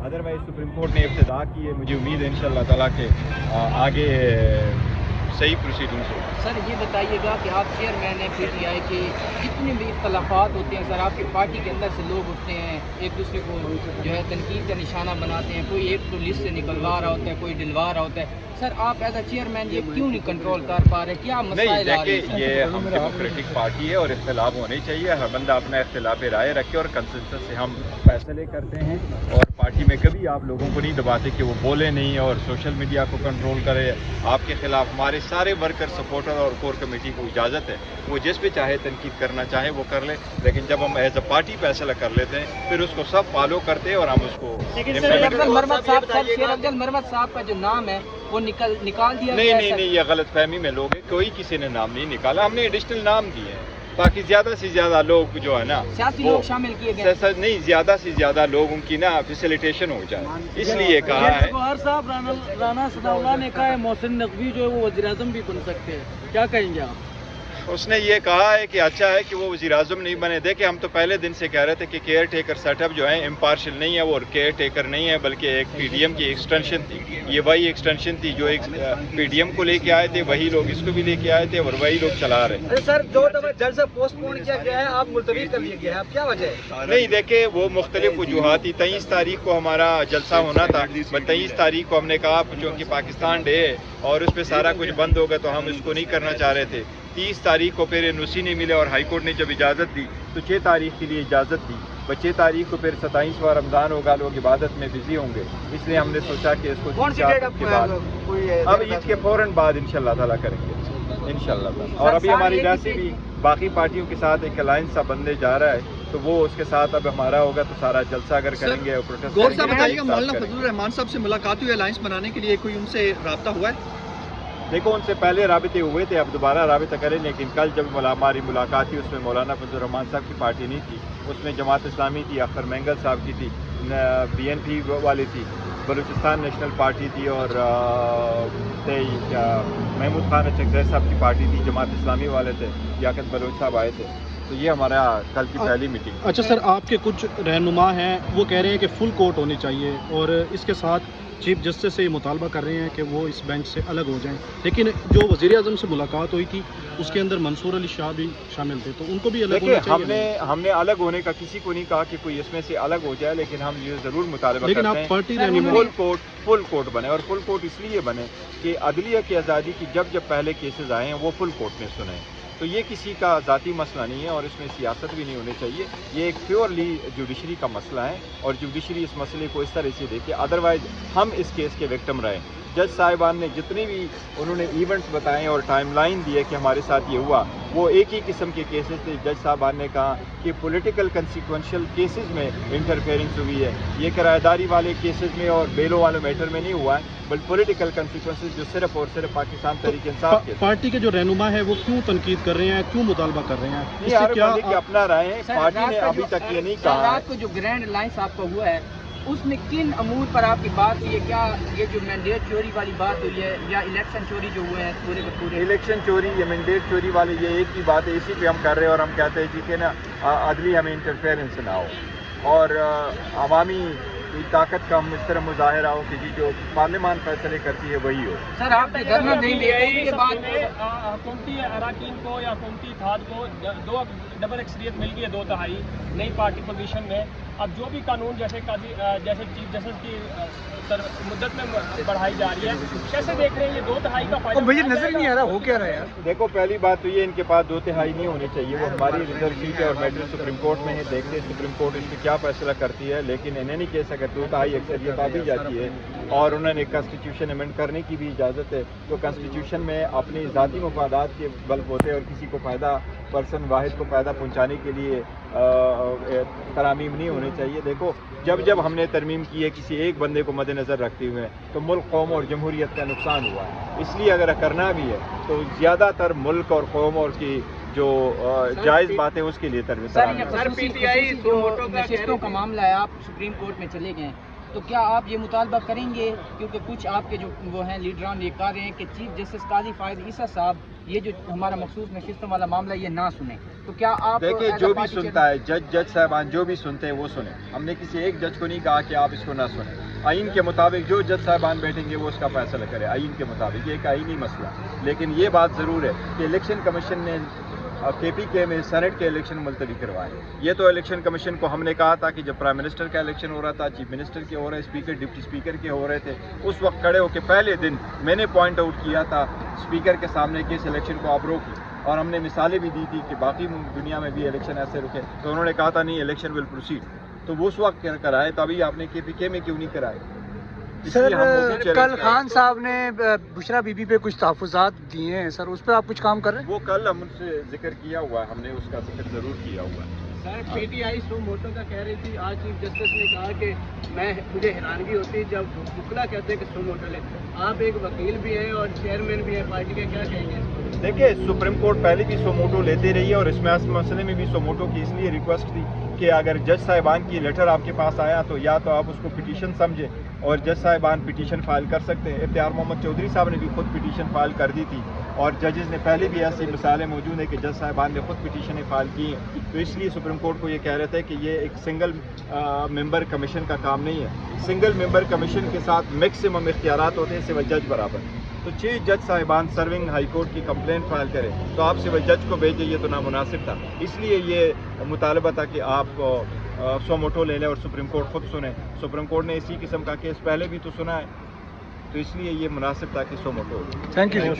Otherwise supreme court ने इब्तिदा की है, मुझे उम्मीद है इंशाअल्लाह ताला के आगे सही प्रोसीडिंग्स हो। सर ये बताइएगा कि आप चेयरमैन हैं PTI के, जितने भी इख्तलाफात होते हैं सर आपकी पार्टी के अंदर से लोग उठते हैं, एक दूसरे को जो है तनकीद का निशाना बनाते हैं, कोई एक तो लिस्ट से निकलवा रहा होता है, कोई दिलवा रहा होता है। सर आप एज अ चेयरमैन ये क्यों नहीं कंट्रोल कर पा रहे, क्या मसाइल आ रहे हैं? देखिए, ये हम डेमोक्रेटिक पार्टी है और इख्तिलाफ होने चाहिए, हर बंदा अपना इख्तिलाफ राय रखे और कंसेंसस से हम फैसले करते हैं। और पार्टी में कभी आप लोगों को नहीं दबाते कि वो बोले नहीं और सोशल मीडिया को कंट्रोल करे आपके खिलाफ। हमारे सारे वर्कर, सपोर्टर और कोर कमेटी को इजाज़त है, वो जिस पे चाहे तनकीद करना चाहे वो कर ले, लेकिन जब हम एज अ पार्टी फैसला कर लेते हैं फिर उसको सब फॉलो करते हैं और हम उसको। शेर अफजल मरमत साहब का जो नाम है वो निकाल दिया गया है। नहीं, ये गलत फहमी में लोग हैं, कोई किसी ने नाम नहीं निकाला, हमने एडिशनल नाम दिए हैं ताकि ज्यादा से ज्यादा लोग जो है ना सियासी लोग शामिल किए गए नहीं, ज्यादा से ज्यादा लोग उनकी ना फैसिलिटेशन हो जाए, इसलिए कहा है। जवाहर साहब राना सदाउल्लाह ने कहा है मोहसिन नकवी जो है वो वज़ीर-ए-आज़म भी बन सकते हैं, क्या कहेंगे आप? उसने ये कहा है कि अच्छा है कि वो वज़ीर-ए-आज़म नहीं बने। देखिए, हम तो पहले दिन से कह रहे थे कि केयर टेकर सेटअप जो है इम्पार्शियल नहीं है, वो केयर टेकर नहीं है बल्कि एक PDM की एक्सटेंशन थी। ये वही एक्सटेंशन थी जो एक PDM को लेके आए थे, वही लोग इसको भी लेके आए थे और वही लोग चला रहे हैं। सर 2 दफा जलसा पोस्टपोन किया गया है, आप मुलतवी कर लिया गया है, अब क्या वजह है? नहीं, देखिए वो मुख्तलिफ वजूहात थी। 23 तारीख को हमारा जलसा होना था, 23 तारीख को हमने कहा क्योंकि पाकिस्तान डे है और उस पर सारा कुछ बंद होगा तो हम इसको नहीं करना चाह रहे थे। 30 तारीख को फिर NOC नहीं मिले और हाई कोर्ट ने जब इजाज़त दी तो 6 तारीख के लिए इजाज़त दी। 6 तारीख को फिर 27वां रमज़ान होगा, लोग इबादत में बिजी होंगे, इसलिए हमने सोचा कि इसको के बाद अब ईद के फौरन बाद इंशाअल्लाह ताला करेंगे इंशाअल्लाह। और अभी हमारी वैसे भी बाकी पार्टियों के साथ एक अलायंस सा बनने जा रहा है, तो वो उसके साथ अब हमारा होगा तो सारा जलसा अगर करेंगे और प्रोटेस्ट गौर साहब बताइएगा, मौलाना फजलुर रहमान साहब से मुलाकात हुई अलायंस बनाने के लिए, कोई उनसे रब्ता हुआ है? देखो, उनसे पहले राबिते हुए थे, अब दोबारा राबिता करें, लेकिन कल जब हमारी मुलाकात थी उसमें मौलाना फजलुर रहमान साहब की पार्टी नहीं थी, उसमें जमात इस्लामी थी, अख्तर मेंगल साहब की थी, BNP वाली थी, बलूचिस्तान नेशनल पार्टी थी और महमूद खान अचकज़ई साहब की पार्टी थी, जमात इस्लामी वाले थे, याकत बलोच साहब आए थे। तो ये हमारा कल की पहली मीटिंग। अच्छा सर, आपके कुछ रहनुमा हैं वो कह रहे हैं कि फुल कोर्ट होनी चाहिए और इसके साथ चीफ जस्टिस से ये मुतालबा कर रहे हैं कि वो इस बेंच से अलग हो जाएं, लेकिन जो वज़ीर-ए-आज़म से मुलाकात हुई थी उसके अंदर मंसूर अली शाह भी शामिल थे, तो उनको भी अलग होना चाहिए। हमने अलग होने का किसी को नहीं कहा कि कोई इसमें से अलग हो जाए, लेकिन हम ये ज़रूर मुतालबा लेकिन करते आप पार्टी हैं फुल कोर्ट बने। और फुल कोर्ट इसलिए बने कि अदलिया की आज़ादी की जब पहले केसेस आए हैं वो फुल कोर्ट ने सुने, तो ये किसी का ज़ाती मसला नहीं है और इसमें सियासत भी नहीं होनी चाहिए। ये एक प्योरली जुडिशरी का मसला है और जुडिशरी इस मसले को इस तरह से देखे, अदरवाइज हम इस केस के विक्टिम रहे। जज साहिबान ने जितने भी उन्होंने इवेंट्स बताए और टाइमलाइन दी है कि हमारे साथ ये हुआ, वो एक ही किस्म के केसेस थे। जज साहिबान ने कहा कि पॉलिटिकल कंसिक्वेंशियल केसेस में इंटरफेरेंस हुई है, ये किराएदारी वाले केसेस में और बेलों वाले मैटर में नहीं हुआ है, बल्कि पॉलिटिकल कंसिक्वेंसेस जो सिर्फ और सिर्फ पाकिस्तान तहरीक इंसाफ के पार्टी के जो रहनुमा है वो क्यों तनकीद कर रहे हैं, क्यों मुतालबा कर रहे हैं? इससे क्या अपना राय है, पार्टी ने अभी तक ये नहीं कहा। रात को जो ग्रैंड अलायंस आपका हुआ है उसमें किन अमूर पर आपकी बात हुई है? क्या ये जो मैंडेट चोरी वाली बात हुई है या इलेक्शन चोरी जो हुए हैं पूरे के पूरे? इलेक्शन चोरी या मैंडेट चोरी वाली ये एक ही बात है, इसी पे हम कर रहे हैं और हम कहते हैं जी कि ना अदली हमें इंटरफेरेंस ना हो और अवामी ताकत का हम इस तरह मुजाहिरा हो कि जी जो पार्लियामान फैसले करती है वही हो। सर आप धरना देंगे के बाद हुकूमती अराकीन को या हुकूमती इत्तेहाद को 2 डबल अक्सरियत मिल गई है, 2/3 नई पार्टी पोजीशन में। अब जो भी कानून जैसे चीफ जस्टिस की मुद्दत में बढ़ाई जा रही है, कैसे देख रहे हैं ये 2/3 का फायदा? मुझे नजर नहीं आ रहा हो क्या रहा है यार। देखो, पहली बात तो ये इनके पास 2/3 नहीं होनी चाहिए, वो हमारी रिजर्व सीट है और मैटर सुप्रीम कोर्ट में है, देखते हैं सुप्रीम कोर्ट इस पर क्या फैसला करती है। लेकिन इन्हें नहीं कह सकते 2/3 अक्सरियत आ भी जाती है और उन्होंने कॉन्स्टिट्यूशन अमेंड करने की भी इजाज़त है, तो कॉन्स्टिट्यूशन में अपनी ज़ाती मफादात के बलबूते और किसी को फ़ायदा पर्सन वाहिद को फ़ायदा पहुँचाने के लिए तरामीम नहीं होनी चाहिए। देखो, जब हमने तरमीम की है किसी एक बंदे को मद्देनज़र रखते हुए तो मुल्क, कौम और जमहूरियत का नुकसान हुआ है, इसलिए अगर करना भी है तो ज़्यादातर मुल्क और कौम और की जो जायज़ बातें उसके लिए सर PTI का मामला है, आप सुप्रीम कोर्ट में चले गए, تو کیا آپ یہ مطالبہ کریں گے؟ کیونکہ کچھ آپ کے جو وہ ہیں لیڈران یہ کہہ رہے ہیں کہ چیف جسٹس قاضی فائز عیسیٰ صاحب یہ جو ہمارا مخصوص نشستوں والا معاملہ یہ نہ سنیں، تو کیا آپ دیکھیں جو بھی سنتا ہے جج صاحبان جو بھی سنتے ہیں وہ سنیں. ہم نے کسی ایک جج کو نہیں کہا کہ آپ اس کو نہ سنیں. آئین کے مطابق جو جج صاحبان بیٹھیں گے وہ اس کا فیصلہ کرے آئین کے مطابق. یہ ایک آئینی مسئلہ. لیکن یہ بات ضرور ہے کہ الیکشن کمیشن نے کے پی کے میں سینٹ کے الیکشن ملتوی کروائے. یہ تو الیکشن کمیشن کو ہم نے کہا تھا کہ جب پرائم منسٹر کا الیکشن ہو رہا تھا، چیف منسٹر کے ہو رہے، اسپیکر ڈپٹی اسپیکر کے ہو رہے تھے، اس وقت کھڑے ہو کے پہلے دن میں نے پوائنٹ آؤٹ کیا تھا اسپیکر کے سامنے کہ اس الیکشن کو آپ روکیں، اور ہم نے مثالیں بھی دی تھی کہ باقی دنیا میں بھی الیکشن ایسے رکے. تو انہوں نے کہا تھا نہیں الیکشن ول پروسیڈ. تو وہ اس وقت کرائے، تو ابھی آپ نے کے پی کے میں کیوں نہیں کرائے؟ سر کل خان صاحب نے بشرا بی بی پہ کچھ تحفظات دیے ہیں سر، اس پہ آپ کچھ کام کر رہے ہیں؟ وہ کل ہم ان سے ذکر کیا ہوا ہے، ہم نے اس کا ذکر ضرور کیا ہوا ہے. سر P T I so motto کا کہہ رہی تھی، آج چیف جسٹس نے کہا کہ مجھے حیرانگی ہوتی ہے جب بکلا کہتے ہیں کہ سو موٹو لے. آپ ایک وکیل بھی ہیں اور چیئرمین بھی ہیں پارٹی کے، کیا کہیں گے؟ دیکھیں سپریم کورٹ پہلے بھی سو موٹو لیتے رہی ہے، اور اس مسئلے میں بھی سو موٹو کی اس لیے ریکویسٹ تھی کہ اگر جج صاحبان کی لیٹر آپ کے پاس آیا تو یا تو آپ اس کو پٹیشن سمجھیں اور جج صاحبان پٹیشن فائل کر سکتے ہیں. اختیار محمد چودھری صاحب نے بھی خود پٹیشن فائل کر دی تھی، اور ججز نے پہلے بھی ایسی مثالیں موجود ہیں کہ جج صاحبان نے خود پٹیشنیں فائل کی ہیں. تو اس لیے سپریم کورٹ کو یہ کہہ رہے تھے کہ یہ ایک سنگل ممبر کمیشن کا کام نہیں ہے. سنگل ممبر کمیشن کے ساتھ میکسیمم اختیارات ہوتے ہیں سول جج برابر. تو 6 جج صاحبان سرونگ ہائی کورٹ کی کمپلین فائل کریں تو آپ سول جج کو بھیجیں، یہ تو نامناسب تھا. اس لیے یہ مطالبہ تھا کہ آپ سو موٹو لے لیں اور سپریم کورٹ خود سنیں. سپریم کورٹ نے اسی قسم کا کیس پہلے بھی تو سنا ہے، تو اس لیے یہ مناسب تھا کہ سو موٹو. Thank you.